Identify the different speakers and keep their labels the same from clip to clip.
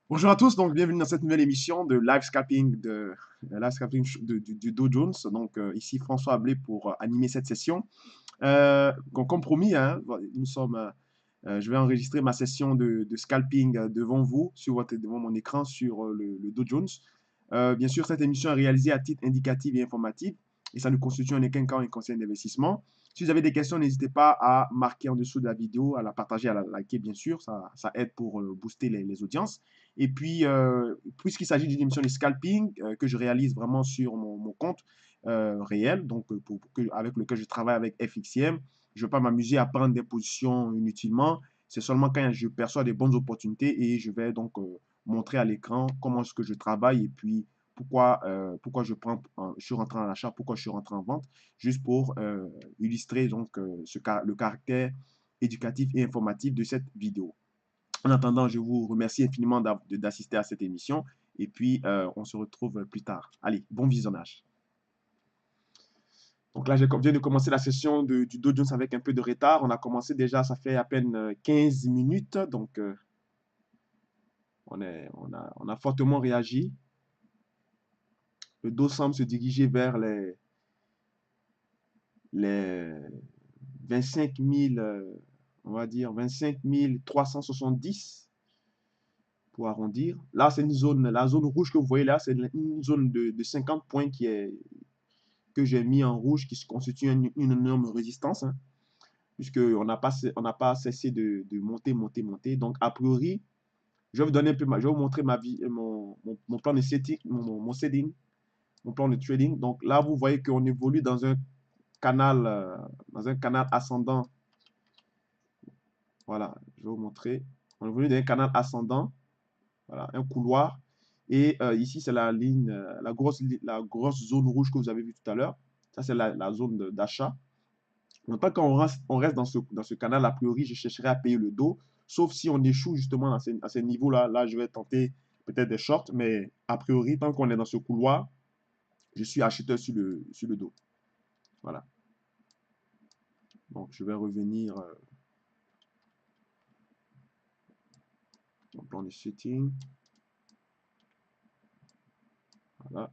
Speaker 1: Bonjour à tous, donc bienvenue dans cette nouvelle émission de live scalping du Dow Jones. Donc ici François Ablé pour animer cette session. Comme promis, hein, je vais enregistrer ma session de scalping devant vous, devant mon écran sur le Dow Jones. Bien sûr, cette émission est réalisée à titre indicatif et informatif et ça ne constitue en aucun cas un conseil d'investissement. Si vous avez des questions, n'hésitez pas à marquer en dessous de la vidéo, à la partager, à la liker, bien sûr. Ça aide pour booster les audiences. Et puis, puisqu'il s'agit d'une émission de scalping que je réalise vraiment sur mon compte réel, donc avec lequel je travaille avec FXCM, je ne veux pas m'amuser à prendre des positions inutilement. C'est seulement quand je perçois des bonnes opportunités et je vais donc montrer à l'écran comment est-ce que je travaille et puis pourquoi je suis rentré en achat, pourquoi je suis rentré en vente, juste pour illustrer donc le caractère éducatif et informatif de cette vidéo. En attendant, je vous remercie infiniment d'assister à cette émission et puis on se retrouve plus tard. Allez, bon visionnage. Donc là, je viens de commencer la session du Dow Jones avec un peu de retard. On a commencé déjà, ça fait à peine 15 minutes. Donc, on a fortement réagi. Le Dow semble se diriger vers les 25 000, on va dire 25 370 pour arrondir. Là, c'est une zone, la zone rouge que vous voyez là, c'est une zone de 50 points que j'ai mis en rouge qui se constitue une énorme résistance, hein, puisqu'on n'a pas cessé de monter, monter, monter. Donc, a priori, je vais vous donner un peu, je vais vous montrer mon plan de setting, mon setting, mon plan de trading. Donc là, vous voyez qu'on évolue dans un canal ascendant. Voilà, je vais vous montrer. On évolue dans un canal ascendant, voilà, un couloir. Et ici, c'est la ligne, la grosse zone rouge que vous avez vue tout à l'heure. Ça, c'est la zone d'achat. En tant qu'on reste dans ce canal, a priori, je chercherai à payer le dos, sauf si on échoue justement à ces niveaux-là. Là, je vais tenter peut-être des shorts, mais a priori, tant qu'on est dans ce couloir, je suis acheteur sur le dos. Voilà. Donc, je vais revenir au plan de setting. Voilà.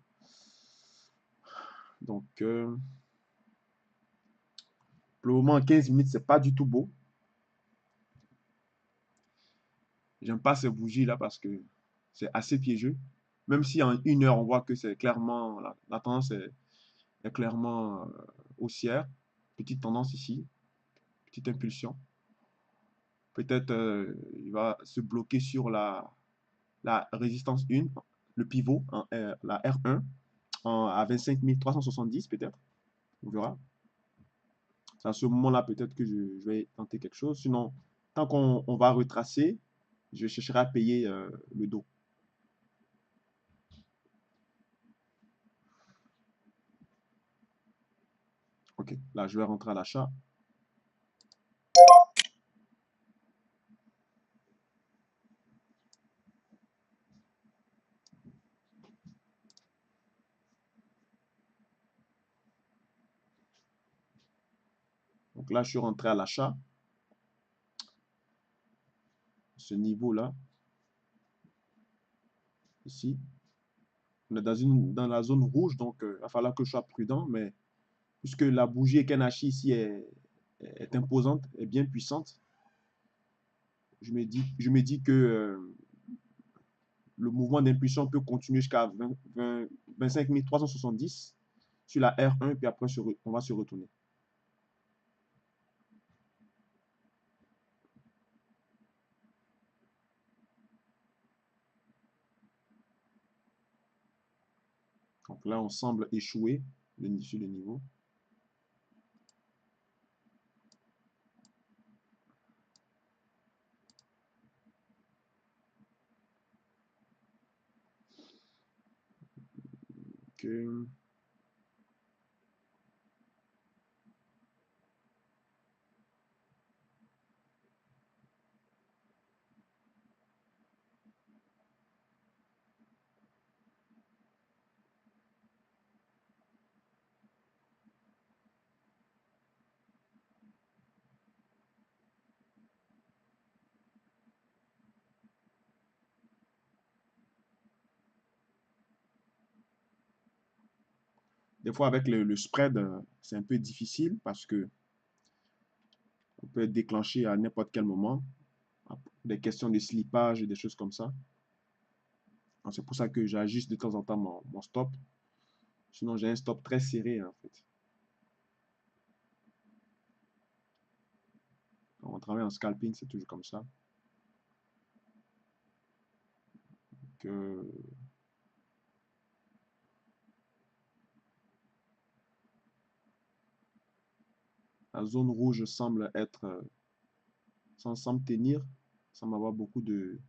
Speaker 1: Donc, pour le moment, 15 minutes, c'est pas du tout beau. J'aime pas ces bougies-là parce que c'est assez piégeux. Même si en 1 heure, on voit que c'est clairement, la tendance est clairement haussière. Petite tendance ici, petite impulsion. Peut-être il va se bloquer sur la résistance 1, le pivot, la R1, à 25 370 peut-être. On verra. C'est à ce moment-là peut-être que je vais tenter quelque chose. Sinon, tant qu'on va retracer, je chercherai à payer le dos. Ok, là je vais rentrer à l'achat. Donc là, je suis rentré à l'achat. Ce niveau-là, ici. On est dans la zone rouge, donc il va falloir que je sois prudent. Mais puisque la bougie Ekenashi ici est imposante, est bien puissante, je me dis que le mouvement d'impulsion peut continuer jusqu'à 25 370 sur la R1, puis après on va se retourner. Donc là, on semble échouer sur le niveau. Okay. Des fois, avec le spread, c'est un peu difficile parce que on peut être déclenché à n'importe quel moment. Des questions de slippage et des choses comme ça. C'est pour ça que j'ajuste de temps en temps mon stop. Sinon, j'ai un stop très serré, en fait. Quand on travaille en scalping, c'est toujours comme ça. Que la zone rouge semble être, semble tenir, semble avoir beaucoup de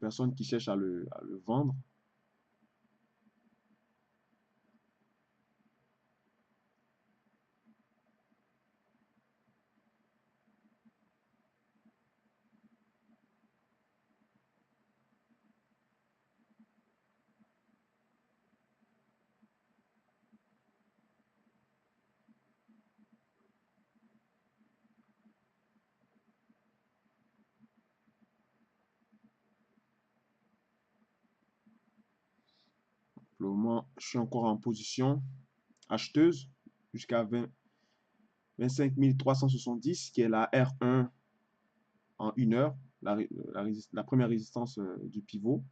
Speaker 1: personnes qui cherchent à le vendre. Pour le moment, je suis encore en position acheteuse jusqu'à 25 370, qui est la R1 en 1 heure, la première résistance du pivot.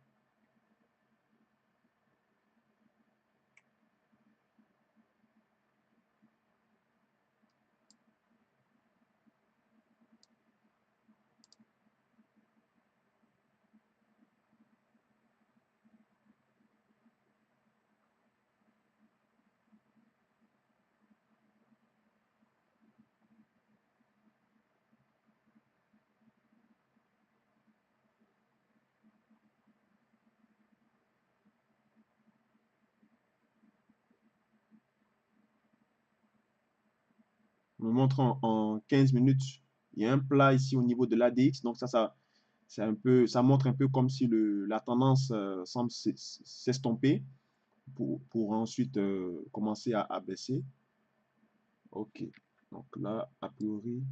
Speaker 1: On me montre en 15 minutes, il y a un plat ici au niveau de l'ADX, donc c'est un peu, ça montre un peu comme si la tendance semble s'estomper pour ensuite commencer à baisser. Ok, donc là, a priori,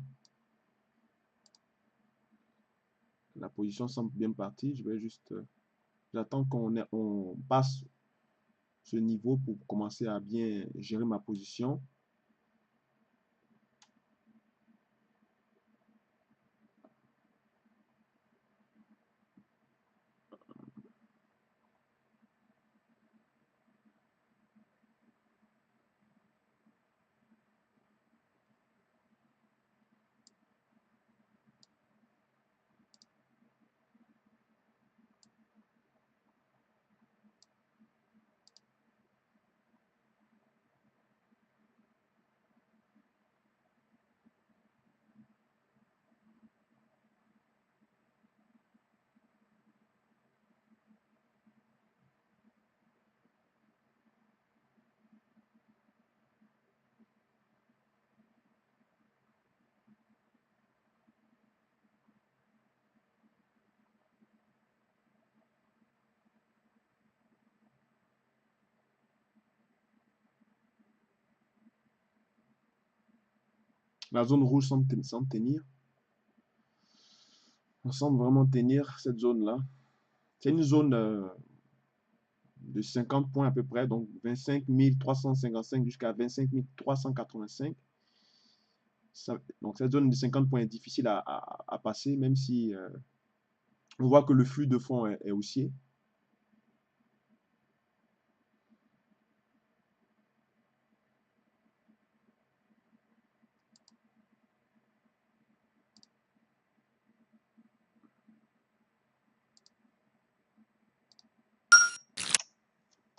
Speaker 1: la position semble bien partie. Je vais juste, j'attends on passe ce niveau pour commencer à bien gérer ma position. La zone rouge semble tenir. On semble vraiment tenir cette zone-là. C'est une zone de 50 points à peu près, donc 25 355 jusqu'à 25 385. Donc cette zone de 50 points est difficile à passer, même si on voit que le flux de fond est haussier.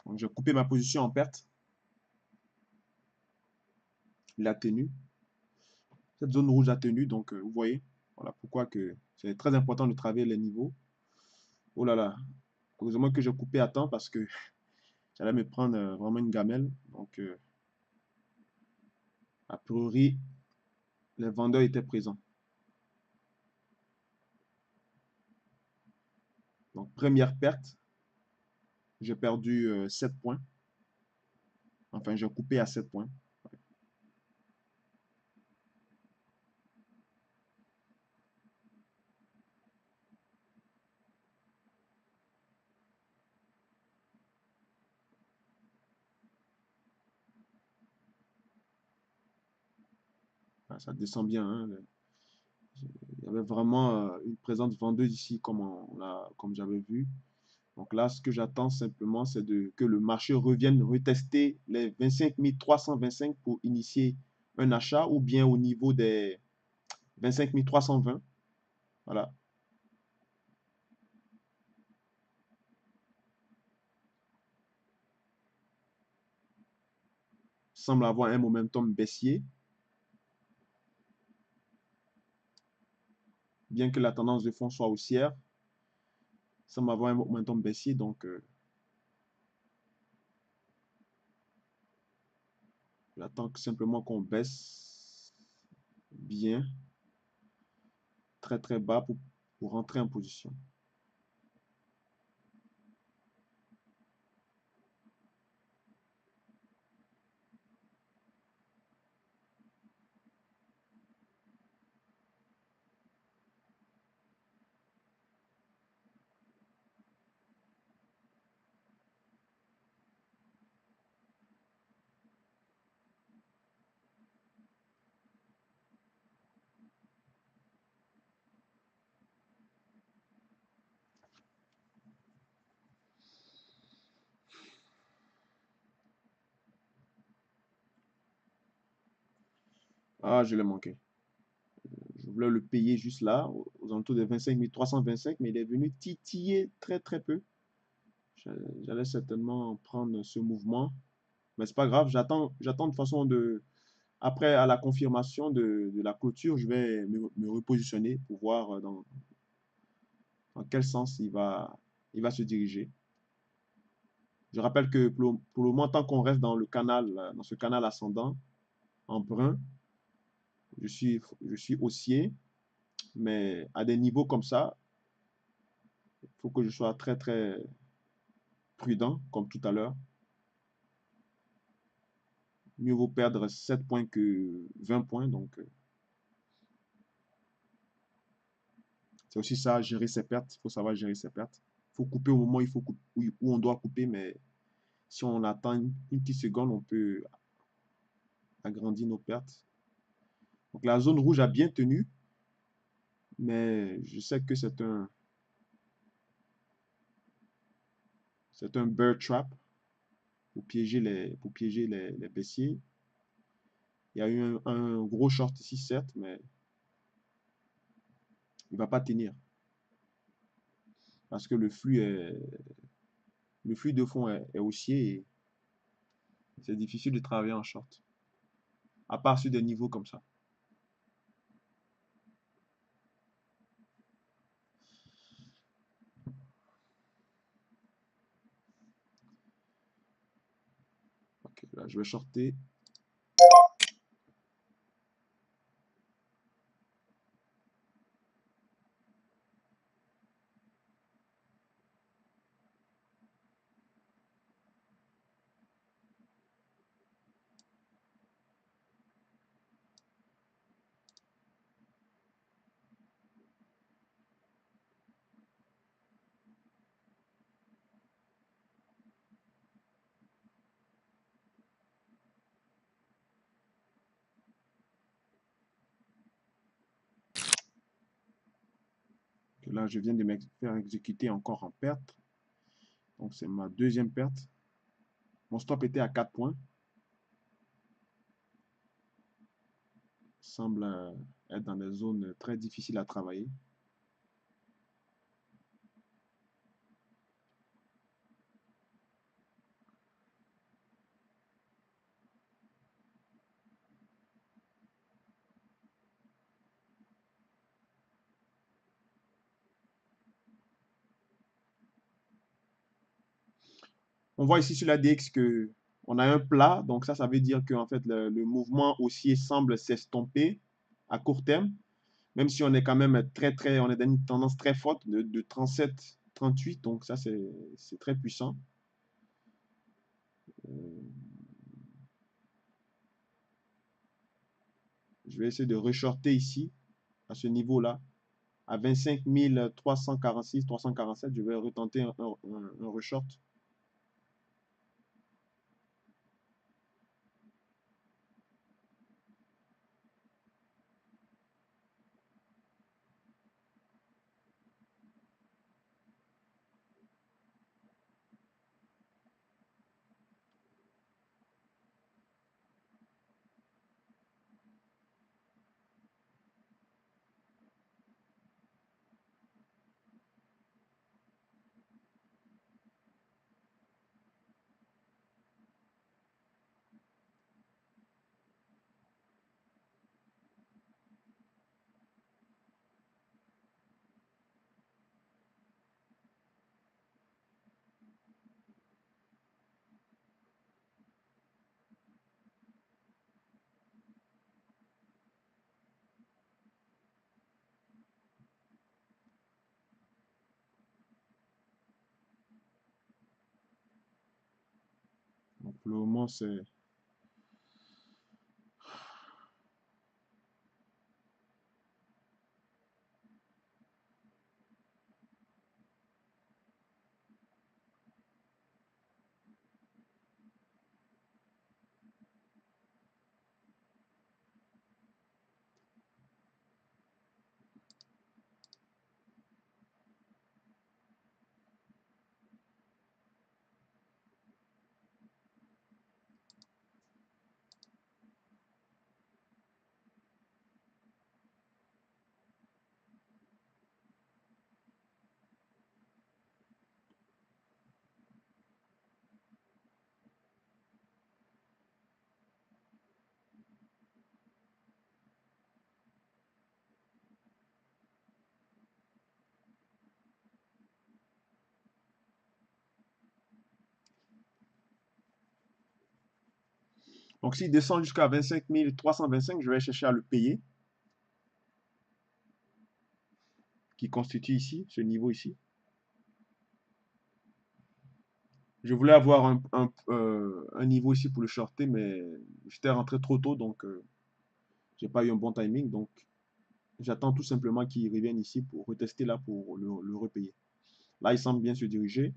Speaker 1: Donc j'ai coupé ma position en perte. Il a tenu. Cette zone rouge a tenu, donc vous voyez, voilà pourquoi que c'est très important de travailler les niveaux. Oh là là, heureusement que j'ai coupé à temps parce que j'allais me prendre vraiment une gamelle. Donc a priori, les vendeurs étaient présents. Donc première perte, j'ai perdu 7 points. Enfin, j'ai coupé à 7 points. Ça descend bien, hein. Il y avait vraiment une présence vendeuse ici, comme j'avais vu. Donc là, ce que j'attends simplement, c'est que le marché revienne retester les 25 325 pour initier un achat ou bien au niveau des 25 320. Voilà. Semble avoir un momentum baissier, bien que la tendance de fond soit haussière. Semble avoir un momentum baissier, donc j'attends simplement qu'on baisse bien, très très bas pour rentrer en position. Ah, je l'ai manqué. Je voulais le payer juste là, aux alentours de 25 325, mais il est venu titiller très très peu. J'allais certainement prendre ce mouvement, mais c'est pas grave. J'attends de façon après à la confirmation de la clôture, je vais me repositionner pour voir dans quel sens il va se diriger. Je rappelle que pour le moment, tant qu'on reste dans ce canal ascendant en brun, je suis haussier, mais à des niveaux comme ça, il faut que je sois très très prudent, comme tout à l'heure. Mieux vaut perdre 7 points que 20 points. Donc, c'est aussi ça, gérer ses pertes. Il faut savoir gérer ses pertes. Il faut couper au moment où on doit couper, mais si on attend une petite seconde, on peut agrandir nos pertes. Donc, la zone rouge a bien tenu, mais je sais que c'est un bear trap pour piéger les baissiers. Il y a eu un gros short ici, certes, mais il ne va pas tenir parce que le flux de fond est haussier et c'est difficile de travailler en short, à part sur des niveaux comme ça. Ok, là, je vais shorter. Ok, là, je viens de me faire exécuter encore en perte. Donc, c'est ma deuxième perte. Mon stop était à 4 points. Semble être dans des zones très difficiles à travailler. On voit ici sur la DX que on a un plat. Donc, ça veut dire que en fait, le mouvement haussier semble s'estomper à court terme. Même si on est quand même très, très, on est dans une tendance très forte de 37, 38. Donc, ça, c'est très puissant. Je vais essayer de reshorter ici, à ce niveau-là, à 25 346, 347. Je vais retenter un reshort. Donc, pour le moment, c'est... Donc, s'il descend jusqu'à 25 325, je vais chercher à le payer, qui constitue ici, ce niveau ici. Je voulais avoir un niveau ici pour le shorter, mais j'étais rentré trop tôt, donc j'ai pas eu un bon timing. Donc, j'attends tout simplement qu'il revienne ici pour retester là pour le repayer. Là, il semble bien se diriger.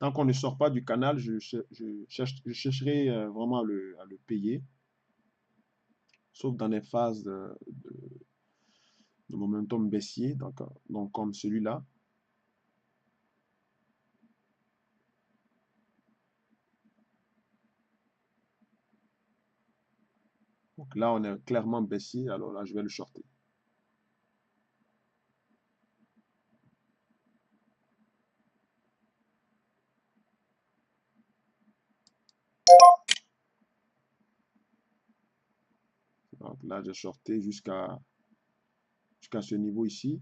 Speaker 1: Tant qu'on ne sort pas du canal, je chercherai vraiment à le payer, sauf dans les phases de momentum baissier, donc comme celui-là. Donc là, on est clairement baissier, alors là, je vais le shorter. Donc là, j'ai shorté jusqu'à ce niveau ici.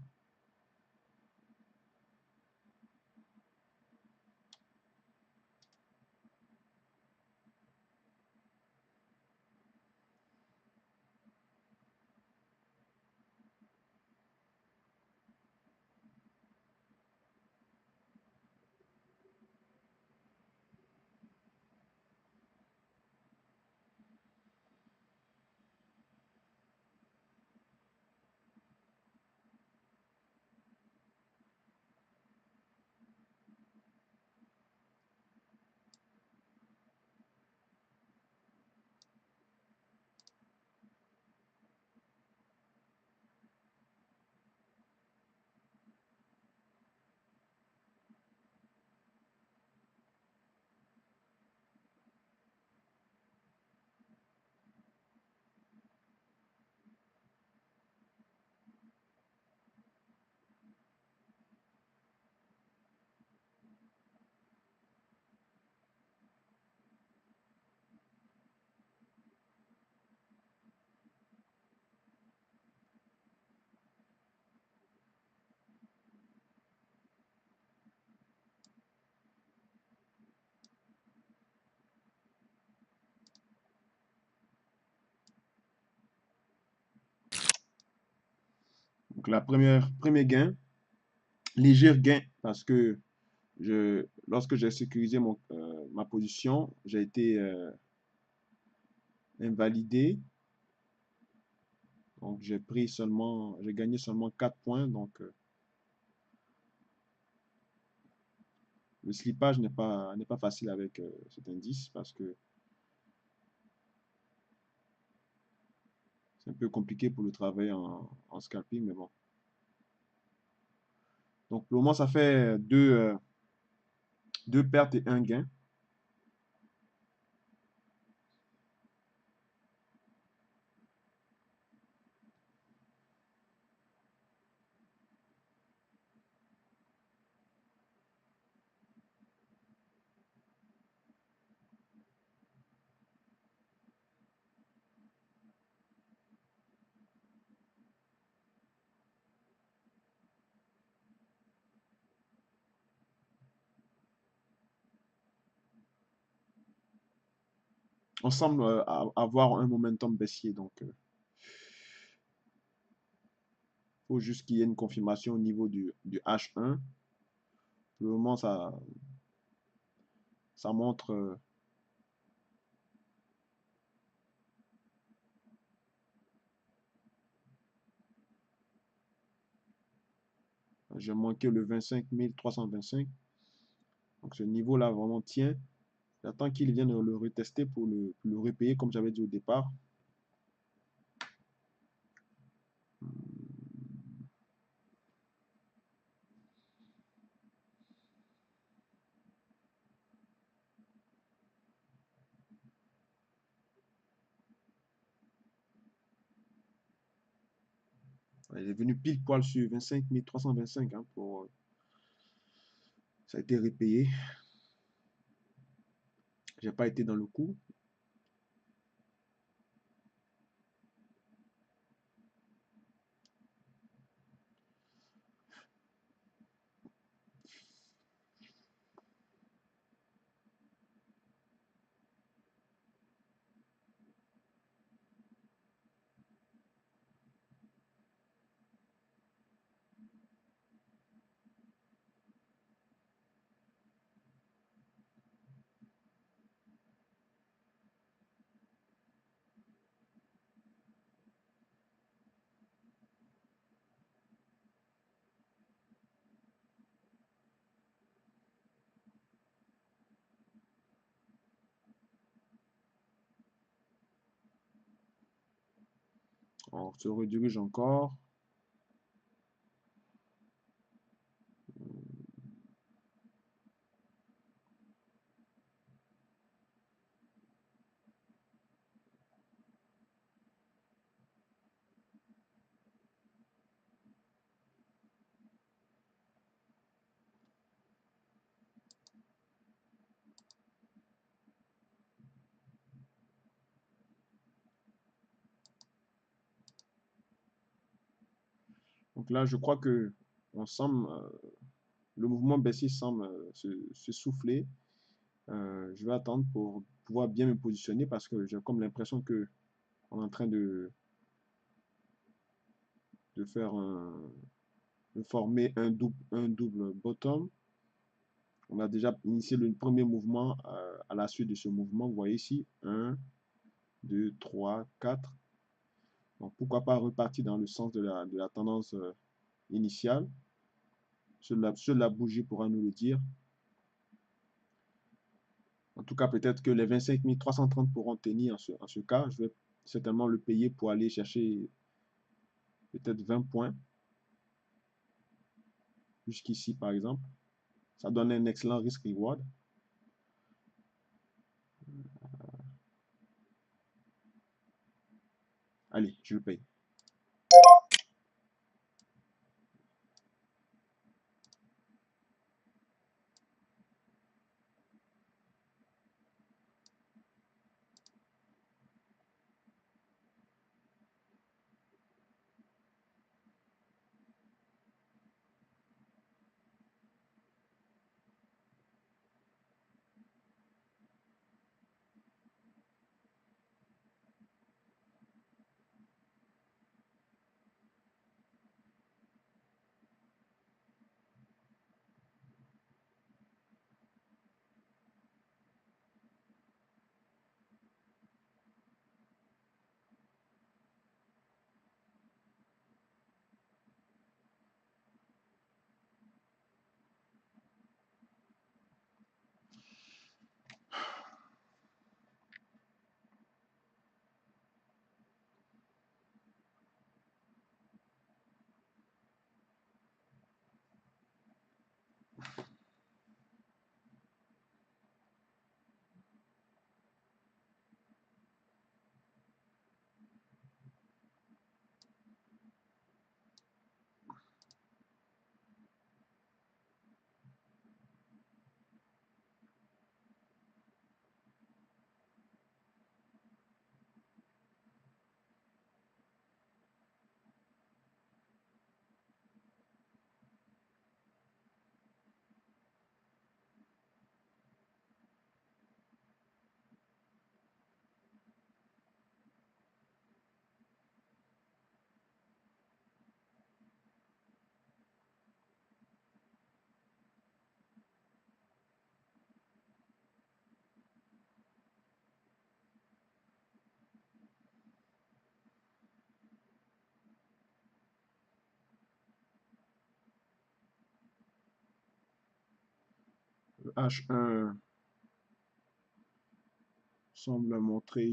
Speaker 1: Donc la premier gain, léger gain, parce que lorsque j'ai sécurisé ma position, j'ai été invalidé. Donc j'ai gagné seulement 4 points. Donc le slippage n'est pas facile avec cet indice parce que c'est un peu compliqué pour le travail en scalping, mais bon. Donc pour le moment, ça fait deux pertes et un gain. on semble avoir un momentum baissier. Donc, il faut juste qu'il y ait une confirmation au niveau du H1. Pour le moment, ça montre j'ai manqué le 25 325. Donc ce niveau-là vraiment tient. J'attends qu'il vienne le retester pour le repayer comme j'avais dit au départ. Il est venu pile poil sur 25 325 hein, pour, ça a été repayé. J'ai pas été dans le coup. On se redirige encore. Donc là, je crois que on semble, le mouvement baissier semble se souffler. Je vais attendre pour pouvoir bien me positionner parce que j'ai comme l'impression que on est en train de faire de former un double bottom. On a déjà initié le premier mouvement à la suite de ce mouvement. Vous voyez ici, 1, 2, 3, 4. Donc pourquoi pas repartir dans le sens de la tendance initiale. Seule la bougie pourra nous le dire. En tout cas, peut-être que les 25 330 pourront tenir en ce cas. Je vais certainement le payer pour aller chercher peut-être 20 points. Jusqu'ici, par exemple. Ça donne un excellent risk-reward. Allez, je le paye. H1 semble montrer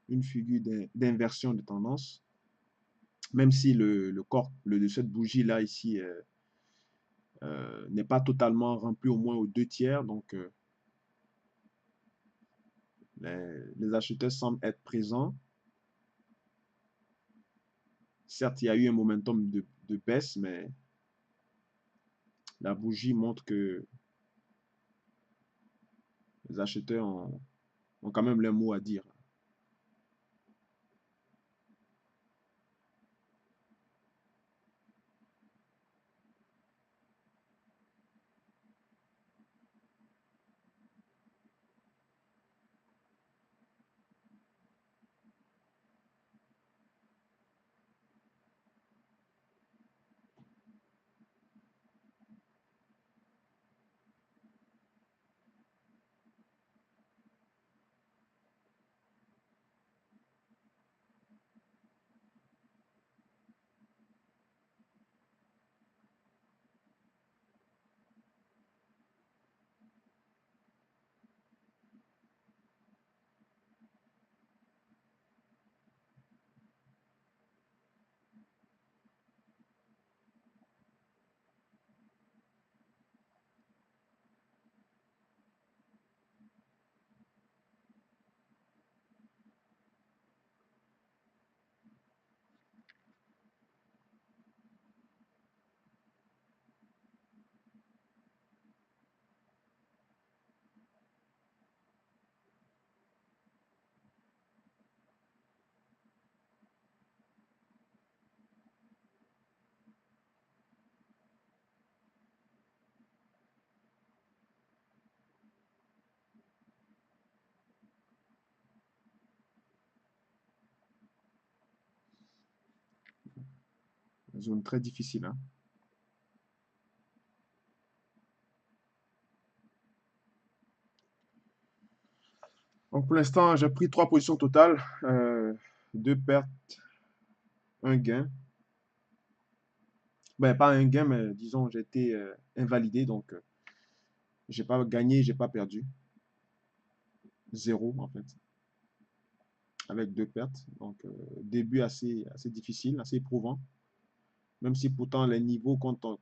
Speaker 1: une figure d'inversion de tendance, même si le corps de cette bougie-là ici n'est pas totalement rempli, au moins aux 2 tiers. Donc, les acheteurs semblent être présents. Certes, il y a eu un momentum de baisse, mais la bougie montre que les acheteurs ont quand même leur mot à dire. Une zone très difficile, hein. Donc, pour l'instant, j'ai pris 3 positions totales, 2 pertes, un gain. Ben, pas un gain, mais disons, j'ai été invalidé, donc j'ai pas gagné, j'ai pas perdu. Zéro, en fait, avec 2 pertes. Donc, début assez difficile, assez éprouvant. Même si pourtant les niveaux dont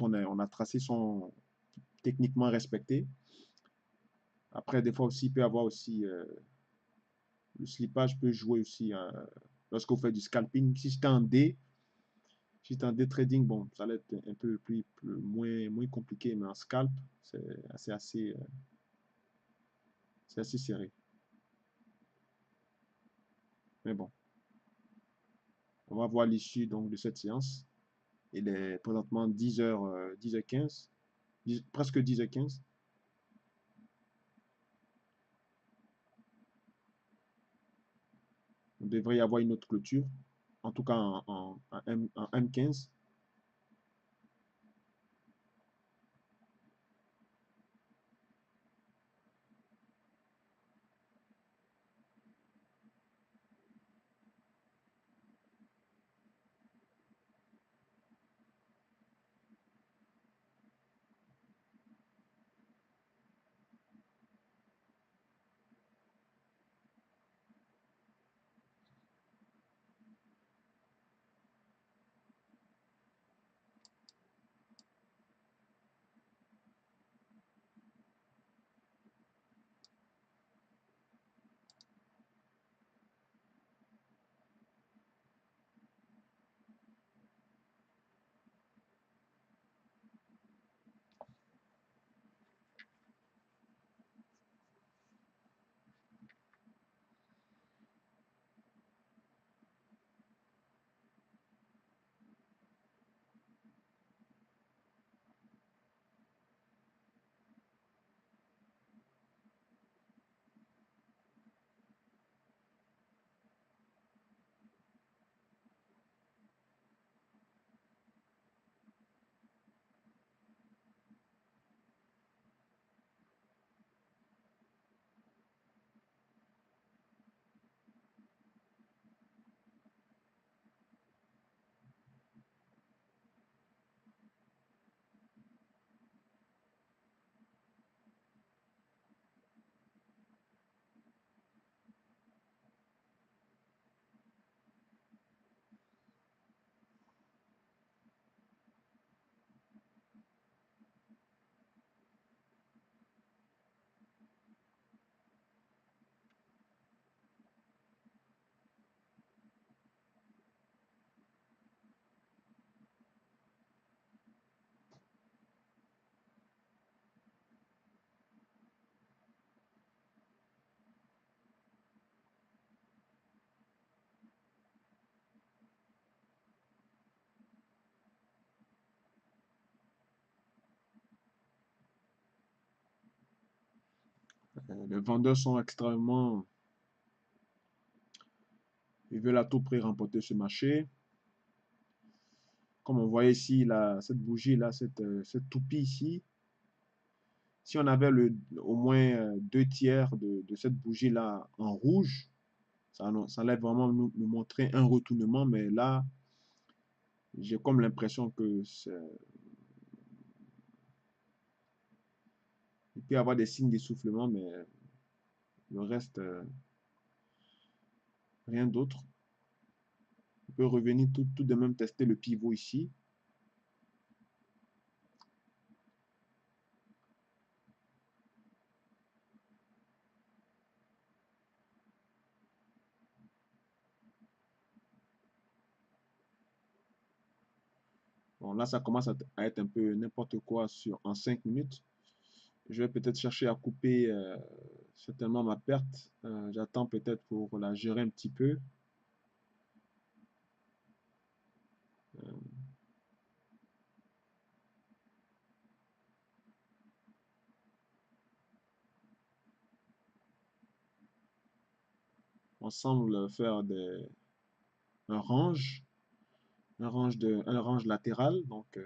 Speaker 1: on a tracé sont techniquement respectés. Après, des fois aussi, il peut y avoir aussi le slippage peut jouer aussi lorsque vous faites du scalping. Si c'était en day trading, bon, ça allait être un peu moins compliqué, mais en scalp, c'est assez serré. Mais bon, on va voir l'issue donc de cette séance. Il est présentement 10h15, presque 10h15. Il devrait y avoir une autre clôture, en tout cas en M15. Les vendeurs sont extrêmement... Ils veulent à tout prix remporter ce marché. Comme on voit ici, là, cette bougie-là, cette toupie ici, si on avait au moins 2 tiers de cette bougie-là en rouge, ça allait vraiment nous montrer un retournement, mais là, j'ai comme l'impression que il peut y avoir des signes d'essoufflement, mais le reste, rien d'autre. On peut revenir tout de même tester le pivot ici. Bon, là, ça commence à être un peu n'importe quoi en 5 minutes. Je vais peut-être chercher à couper certainement ma perte. J'attends peut-être pour la gérer un petit peu. On semble faire un range, un range latéral. Donc,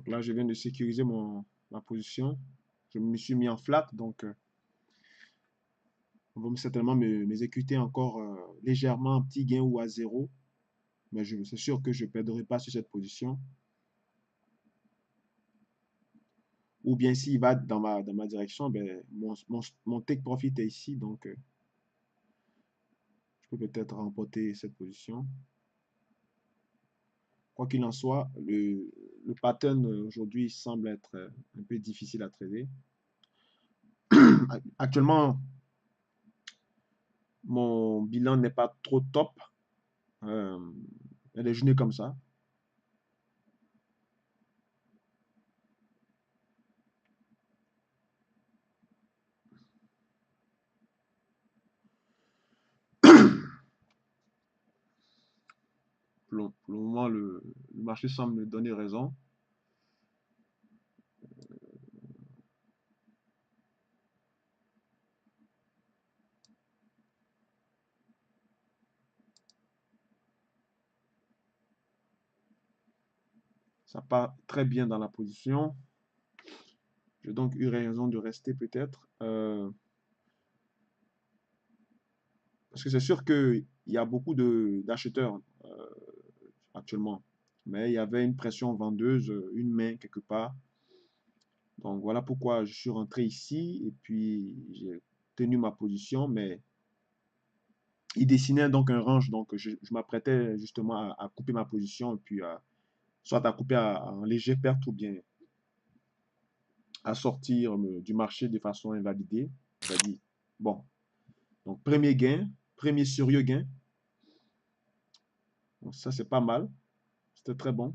Speaker 1: là, je viens de sécuriser ma position. Je me suis mis en flat, donc on va certainement m'exécuter encore légèrement un petit gain ou à zéro. Mais c'est sûr que je ne perdrai pas sur cette position. Ou bien s'il va dans ma direction, ben, mon take profit est ici, donc je peux peut-être remporter cette position. Quoi qu'il en soit, le pattern aujourd'hui semble être un peu difficile à trader. Actuellement, mon bilan n'est pas trop top. Euh, il y a des journées comme ça. Pour le moment, le marché semble me donner raison. Ça part très bien dans la position. J'ai donc eu raison de rester peut-être. Parce que c'est sûr qu'il y a beaucoup d'acheteurs actuellement. Mais il y avait une pression vendeuse, une main quelque part. Donc voilà pourquoi je suis rentré ici et puis j'ai tenu ma position. Mais il dessinait donc un range. Donc je m'apprêtais justement à couper ma position et puis soit à couper en léger perte ou bien à sortir du marché de façon invalidée. C'est-à-dire, bon, donc premier gain, premier sérieux gain. Donc ça, c'est pas mal. C'était très bon.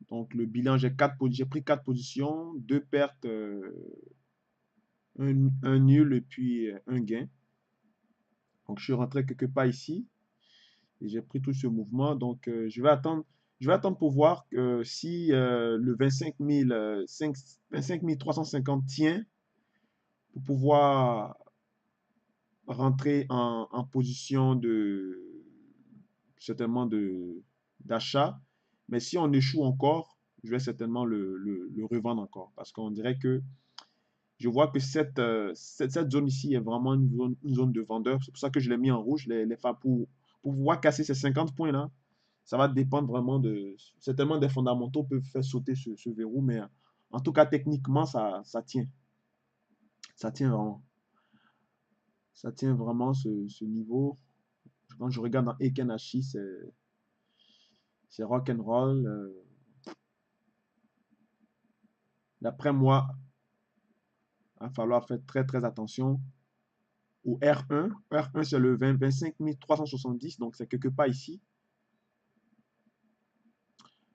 Speaker 1: Donc le bilan, j'ai pris 4 positions, 2 pertes, un nul et puis un gain. Donc je suis rentré quelque part ici et j'ai pris tout ce mouvement. Donc je vais attendre pour voir si le 25 350 tient pour pouvoir rentrer en position certainement d'achat. Mais si on échoue encore, je vais certainement le revendre encore. Parce qu'on dirait que je vois que cette zone ici est vraiment une zone de vendeur. C'est pour ça que je l'ai mis en rouge, pour pouvoir casser ces 50 points-là. Ça va dépendre vraiment de... Certainement des fondamentaux peuvent faire sauter ce verrou, mais en tout cas, techniquement, ça tient. Ça tient vraiment. Ça tient vraiment ce niveau. Quand je regarde dans Ekenashi, c'est rock and roll. D'après moi, il va falloir faire très très attention au R1. R1, c'est le 25 370, donc c'est quelque part ici.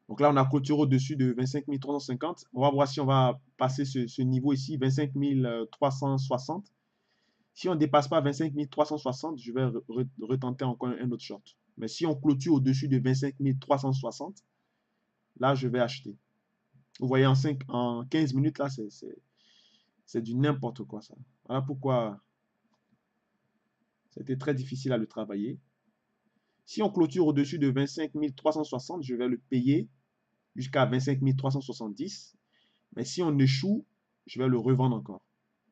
Speaker 1: Donc là, on a clôturé au-dessus de 25 350. On va voir si on va passer ce niveau ici, 25 360. Si on ne dépasse pas 25 360, je vais retenter encore un autre short. Mais si on clôture au-dessus de 25 360, là, je vais acheter. Vous voyez, en 15 minutes, là, c'est du n'importe quoi, ça. Voilà pourquoi c'était très difficile à le travailler. Si on clôture au-dessus de 25 360, je vais le payer jusqu'à 25 370. Mais si on échoue, je vais le revendre encore.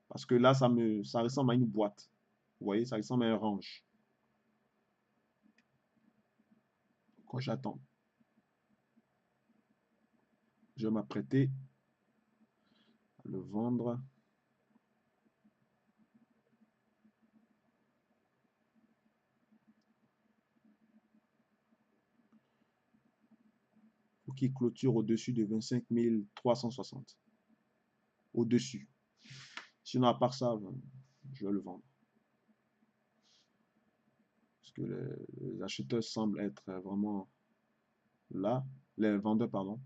Speaker 1: Parce que là, ça ressemble à une boîte. Vous voyez, ça ressemble à un range. Quand j'attends, je vais m'apprêter à le vendre. Pour qu'il clôture au-dessus de 25 360. Au-dessus. Sinon, à part ça, je vais le vendre. Parce que les acheteurs semblent être vraiment là. Les vendeurs, pardon.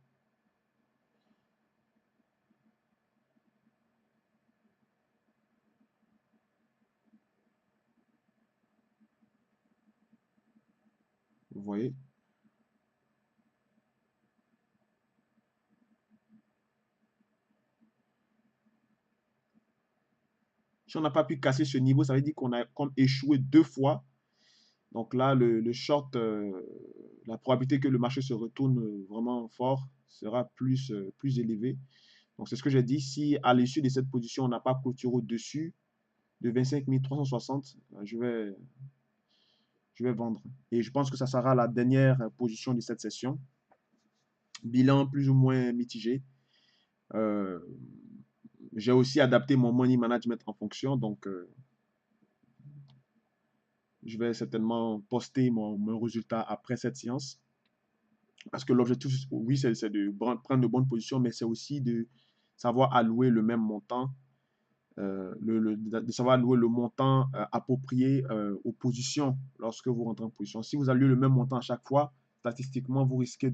Speaker 1: Vous voyez? Si on n'a pas pu casser ce niveau, ça veut dire qu'on a comme échoué deux fois. Donc là, le short, la probabilité que le marché se retourne vraiment fort sera plus élevée. Donc c'est ce que j'ai dit. Si à l'issue de cette position, on n'a pas clôturé au-dessus de 25 360, je vais vendre. Et je pense que ça sera la dernière position de cette session. Bilan plus ou moins mitigé. Euh, j'ai aussi adapté mon money management en fonction. Donc, je vais certainement poster mon résultat après cette séance. Parce que l'objectif, oui, c'est de prendre de bonnes positions, mais c'est aussi de savoir allouer le même montant, de savoir allouer le montant approprié aux positions lorsque vous rentrez en position. Si vous allouez le même montant à chaque fois, statistiquement, vous risquez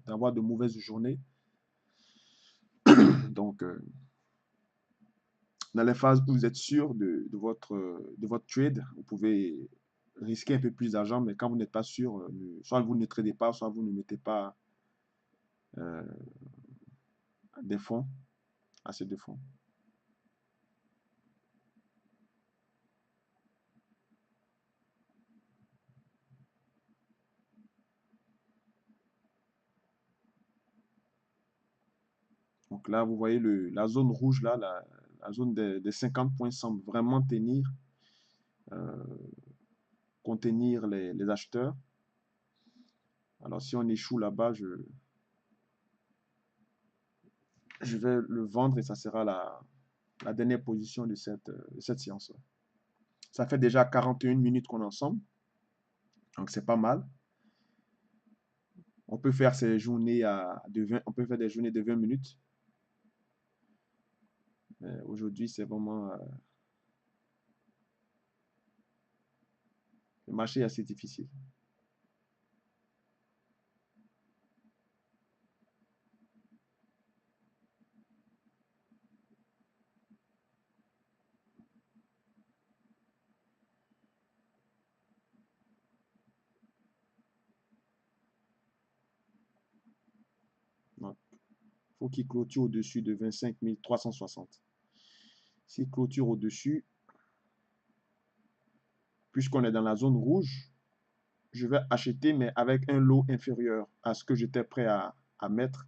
Speaker 1: d'avoir de mauvaises journées. Donc, dans les phases où vous êtes sûr de votre trade, vous pouvez risquer un peu plus d'argent, mais quand vous n'êtes pas sûr, soit vous ne tradez pas, soit vous ne mettez pas euh, des fonds, assez de fonds. Donc là, vous voyez la zone rouge, là, la zone des 50 points semble vraiment euh, contenir les acheteurs. Alors si on échoue là-bas, je vais le vendre et ça sera la dernière position de cette séance. Ça fait déjà 41 minutes qu'on est ensemble, donc c'est pas mal. On peut faire ces journées on peut faire des journées de 20 minutes. Aujourd'hui, c'est vraiment le marché est assez difficile. Donc, il faut qu'il clôture au-dessus de 25 360. S'il clôture au-dessus, puisqu'on est dans la zone rouge, je vais acheter, mais avec un lot inférieur à ce que j'étais prêt à mettre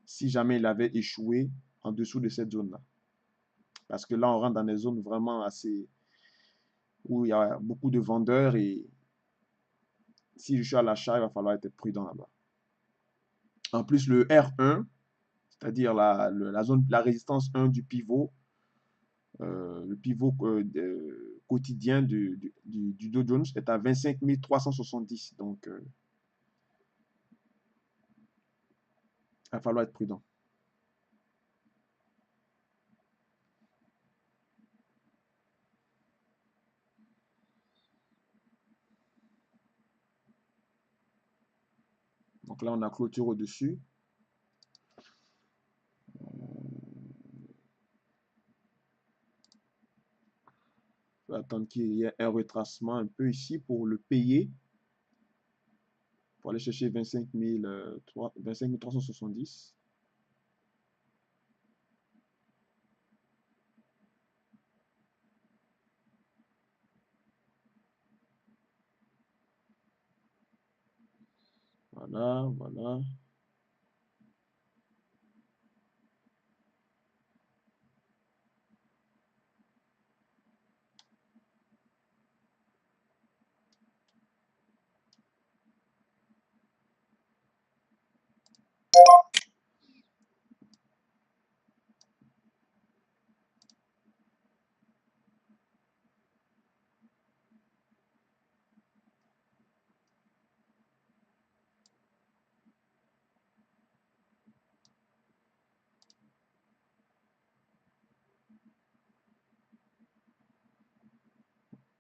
Speaker 1: si jamais il avait échoué en dessous de cette zone-là. Parce que là, on rentre dans des zones vraiment assez où il y a beaucoup de vendeurs et si je suis à l'achat, il va falloir être prudent là-bas. En plus, le R1, c'est-à-dire la zone, la résistance 1 du pivot, le pivot quotidien du Dow Jones est à 25 370. Donc, il va falloir être prudent. Donc là, on a clôture au-dessus. Je vais attendre qu'il y ait un retracement un peu ici pour le payer. Pour aller chercher 25 370. Voilà, voilà.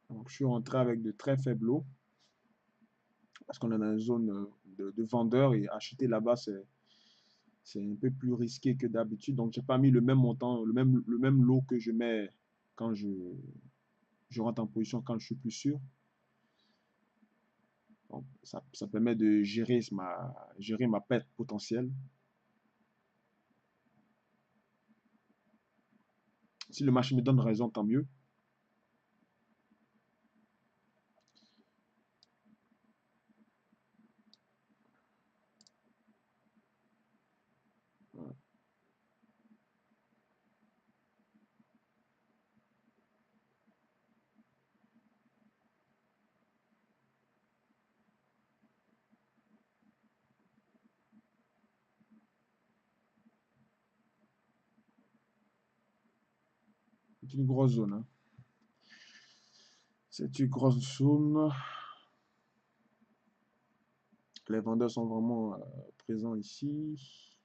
Speaker 1: Donc, je suis rentré avec de très faibles lots parce qu'on est dans une zone de vendeurs et acheter là-bas, c'est un peu plus risqué que d'habitude. Donc, j'ai pas mis le même montant, le même lot que je mets quand je rentre en position quand je suis plus sûr. Donc, ça permet de gérer ma perte potentielle. Si le marché me donne raison, tant mieux. Voilà. C'est une grosse zone, hein. C'est une grosse zone. Les vendeurs sont vraiment présents ici.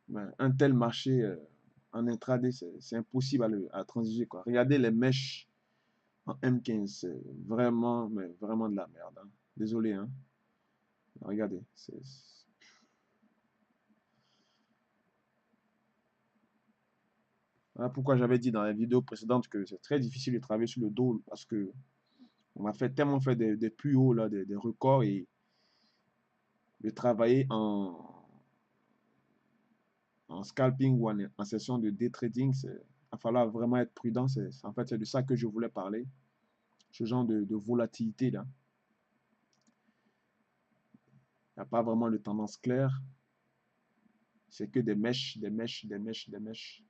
Speaker 1: Ben, un tel marché en intraday, c'est impossible à transiger, quoi. Regardez les mèches en M15, c'est vraiment, mais vraiment de la merde, hein. Désolé, hein. Regardez, voilà pourquoi j'avais dit dans la vidéo précédente que c'est très difficile de travailler sur le dos parce que on m'a fait tellement fait des plus hauts, là, des records et de travailler en scalping ou en session de day trading, il va falloir vraiment être prudent. En fait, c'est de ça que je voulais parler. Ce genre de volatilité là. Il n'y a pas vraiment de tendance claire. C'est que des mèches, des mèches, des mèches, des mèches.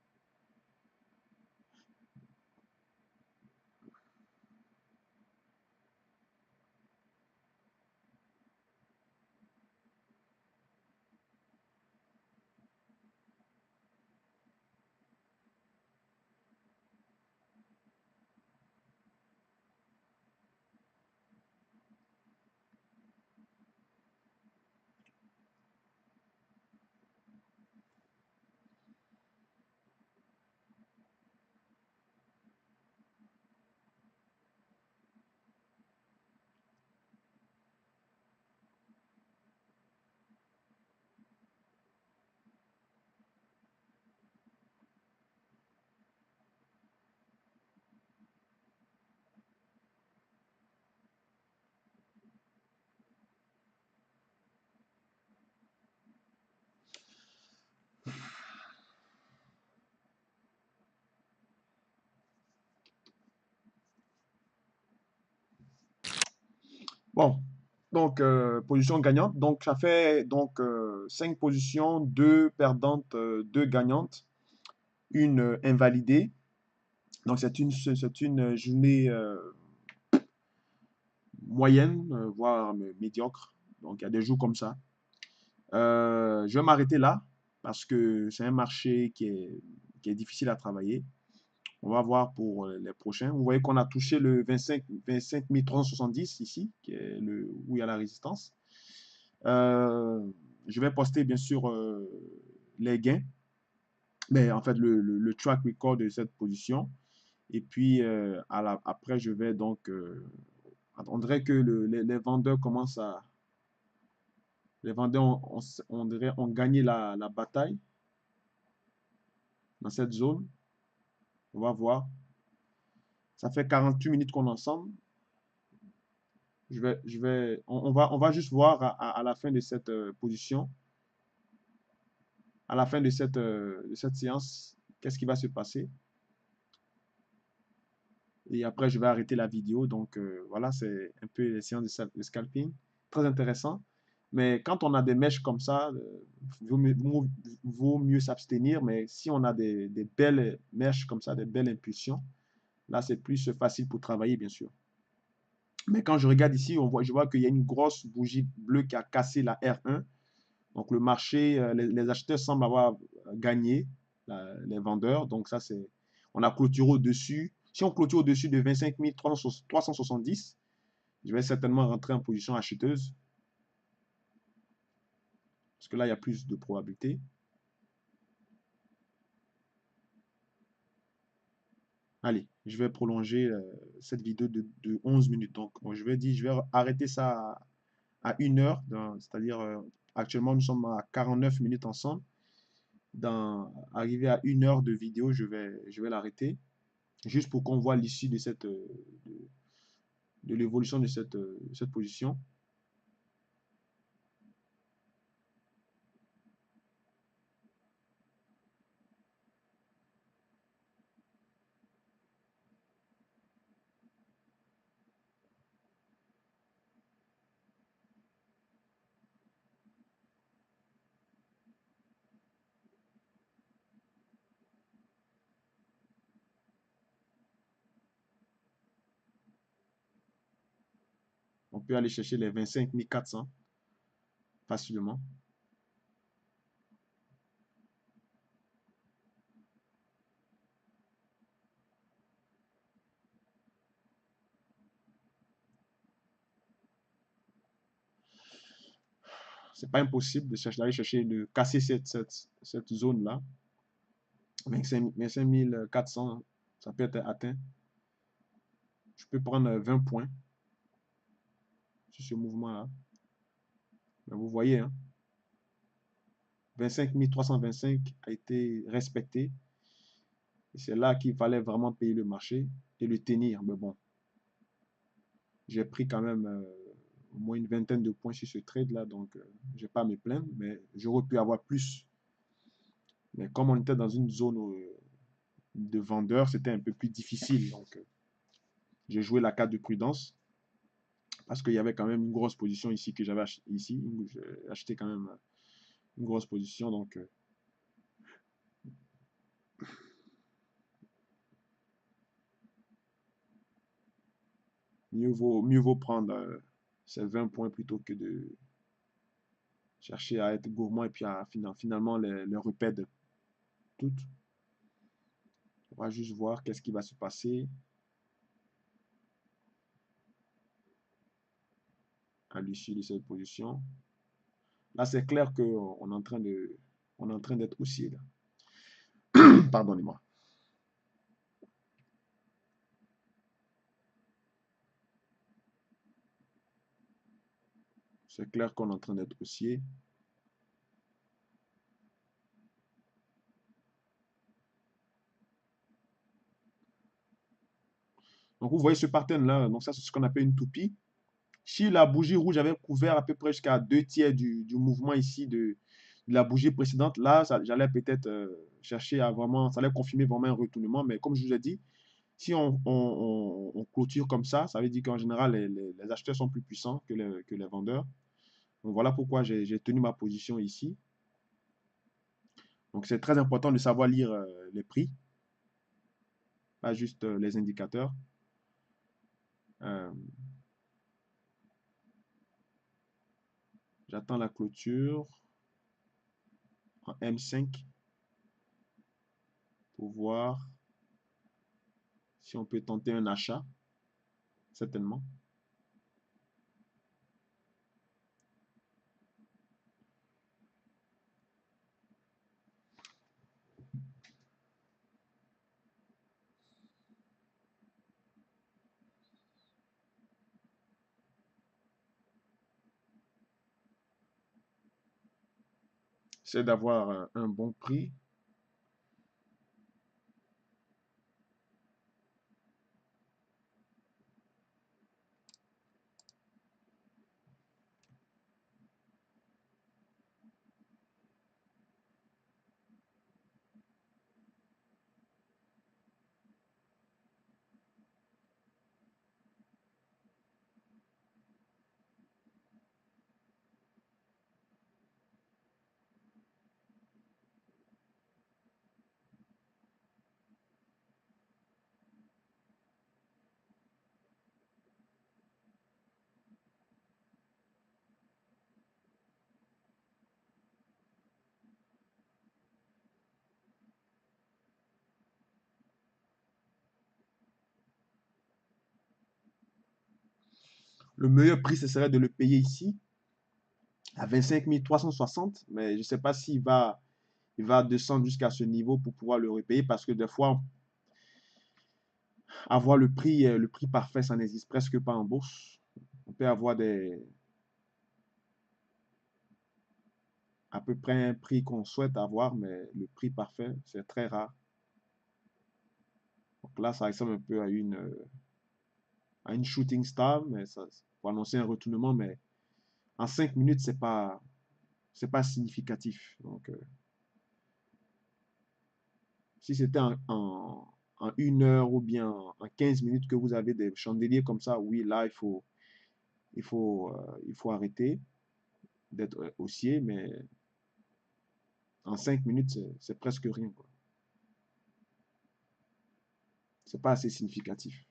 Speaker 1: Bon, donc position gagnante. Donc ça fait donc 5 positions, 2 perdantes, 2 gagnantes, une invalidée. Donc c'est une journée moyenne, voire médiocre. Donc il y a des jours comme ça. Je vais m'arrêter là parce que c'est un marché qui est difficile à travailler. On va voir pour les prochains. Vous voyez qu'on a touché le 25 370 ici, qui est où il y a la résistance. Euh, je vais poster bien sûr les gains, mais en fait le track record de cette position. Et puis après, je vais donc on dirait que les vendeurs commencent à les vendeurs ont gagné la bataille dans cette zone. On va voir. Ça fait 48 minutes qu'on est ensemble. On va juste voir à la fin de cette position, à la fin de cette séance, qu'est-ce qui va se passer. Et après, je vais arrêter la vidéo. Donc, voilà, c'est un peu les séances de scalping. Très intéressant. Mais quand on a des mèches comme ça, vaut mieux s'abstenir. Mais si on a des belles mèches comme ça, des belles impulsions, là, c'est plus facile pour travailler, bien sûr. Mais quand je regarde ici, je vois qu'il y a une grosse bougie bleue qui a cassé la R1. Donc, le marché, les acheteurs semblent avoir gagné les vendeurs. Donc, ça, c'est. On a clôturé au-dessus. Si on clôture au-dessus de 25 370, je vais certainement rentrer en position acheteuse. Parce que là, il y a plus de probabilité. Allez, je vais prolonger cette vidéo de 11 minutes. Donc, je vais arrêter ça à 1 heure. C'est-à-dire, actuellement, nous sommes à 49 minutes ensemble. Arrivé à 1 heure de vidéo, je vais l'arrêter. Juste pour qu'on voit l'issue de l'évolution de cette position. On peut aller chercher les 25 400 facilement. C'est pas impossible d'aller chercher, de casser cette zone-là. 25 400, ça peut être atteint. Je peux prendre 20 points sur ce mouvement-là. Mais vous voyez, hein, 25 325 a été respecté. Et c'est là qu'il fallait vraiment payer le marché et le tenir. Mais bon, j'ai pris quand même au moins une vingtaine de points sur ce trade-là, donc je n'ai pas à me plaindre, mais j'aurais pu avoir plus. Mais comme on était dans une zone de vendeur, c'était un peu plus difficile. Donc, j'ai joué la carte de prudence parce qu'il y avait quand même une grosse position ici que j'avais ici. J'ai acheté quand même une grosse position. Donc, mieux vaut prendre ces 20 points plutôt que de chercher à être gourmand et puis à finalement les repères de toutes. On va juste voir qu'est-ce qui va se passer à l'issue de cette position. Là, c'est clair qu'on est en train d'être haussier là. Pardonnez-moi. C'est clair qu'on est en train d'être haussier. Donc, vous voyez ce pattern-là. Donc, ça, c'est ce qu'on appelle une toupie. Si la bougie rouge avait couvert à peu près jusqu'à 2 tiers du mouvement ici de la bougie précédente, là, j'allais peut-être chercher à vraiment, ça allait confirmer vraiment un retournement. Mais comme je vous ai dit, Si on clôture comme ça veut dire qu'en général, les acheteurs sont plus puissants que les vendeurs. Donc voilà pourquoi j'ai tenu ma position ici. Donc c'est très important de savoir lire les prix, pas juste les indicateurs. Euh, J'attends la clôture en M5 pour voir si on peut tenter un achat, certainement. C'est d'avoir un bon prix. Le meilleur prix, ce serait de le payer ici à 25 360, mais je ne sais pas il va descendre jusqu'à ce niveau pour pouvoir le repayer parce que des fois, avoir le prix parfait, ça n'existe presque pas en bourse. On peut avoir à peu près un prix qu'on souhaite avoir, mais le prix parfait, c'est très rare. Donc là, ça ressemble un peu à une shooting star, mais ça, pour annoncer un retournement, mais en 5 minutes, c'est pas significatif. Donc, si c'était en 1 heure ou bien en 15 minutes que vous avez des chandeliers comme ça, oui, là, il faut arrêter d'être haussier, mais en 5 minutes, c'est presque rien, quoi. C'est pas assez significatif.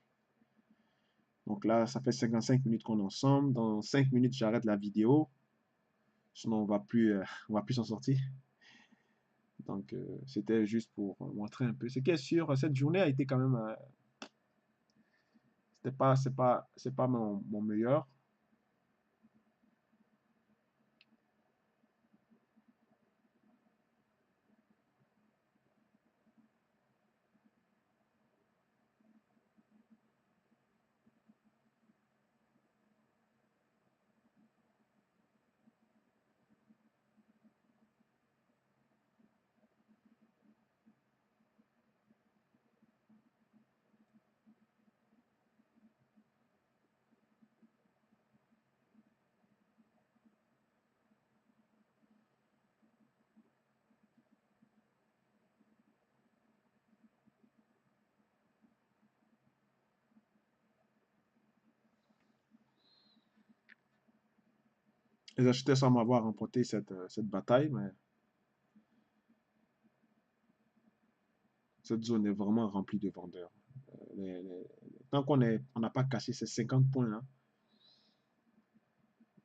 Speaker 1: Donc là, ça fait 55 minutes qu'on est ensemble. Dans 5 minutes, j'arrête la vidéo. Sinon, on va plus s'en sortir. Donc, c'était juste pour montrer un peu. Ce qui est sûr, cette journée a été quand même, c'est pas mon meilleur. Les acheteurs semblent avoir remporté cette bataille, mais cette zone est vraiment remplie de vendeurs. Tant on n'a pas cassé ces 50 points là,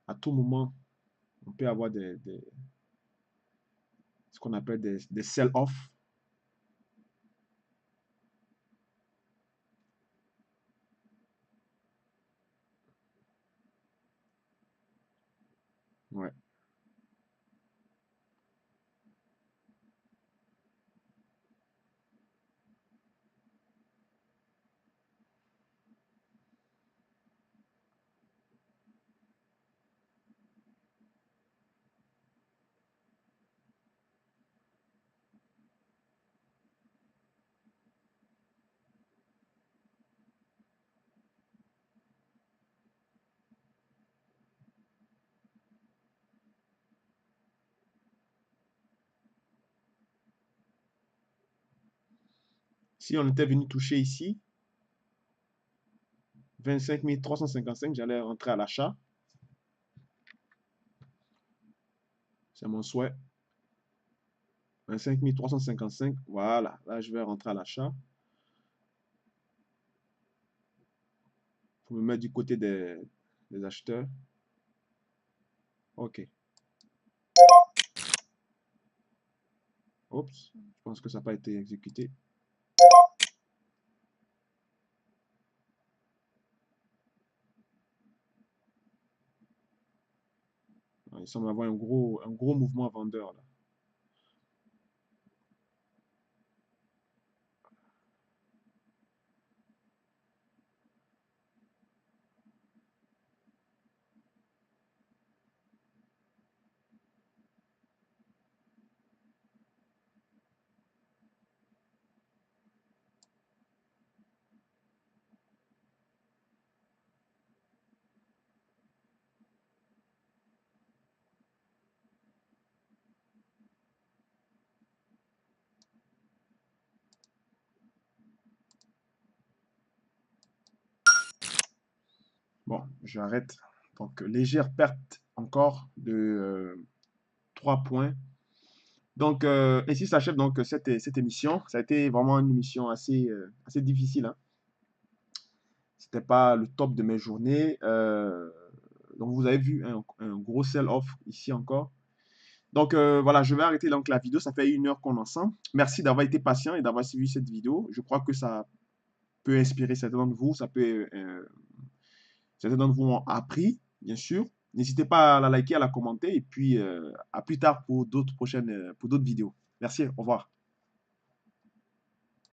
Speaker 1: à tout moment, on peut avoir ce qu'on appelle des sell-off. Ouais. Si on était venu toucher ici, 25 355, j'allais rentrer à l'achat. C'est mon souhait. 25 355, voilà. Là, je vais rentrer à l'achat. Pour me mettre du côté des acheteurs. OK. Oups, je pense que ça n'a pas été exécuté. Il semble avoir un gros mouvement vendeur là. Bon, j'arrête. Donc, légère perte encore de 3 points. Donc, ainsi s'achève donc cette émission. Ça a été vraiment une émission assez difficile, hein. C'était pas le top de mes journées. Donc, vous avez vu un gros sell-off ici encore. Donc, voilà, je vais arrêter donc la vidéo. Ça fait 1 heure qu'on est ensemble. Merci d'avoir été patient et d'avoir suivi cette vidéo. Je crois que ça peut inspirer certains d'entre vous. Certains d'entre vous ont appris, bien sûr. N'hésitez pas à la liker, à la commenter. Et puis, à plus tard pour d'autres vidéos. Merci, au revoir.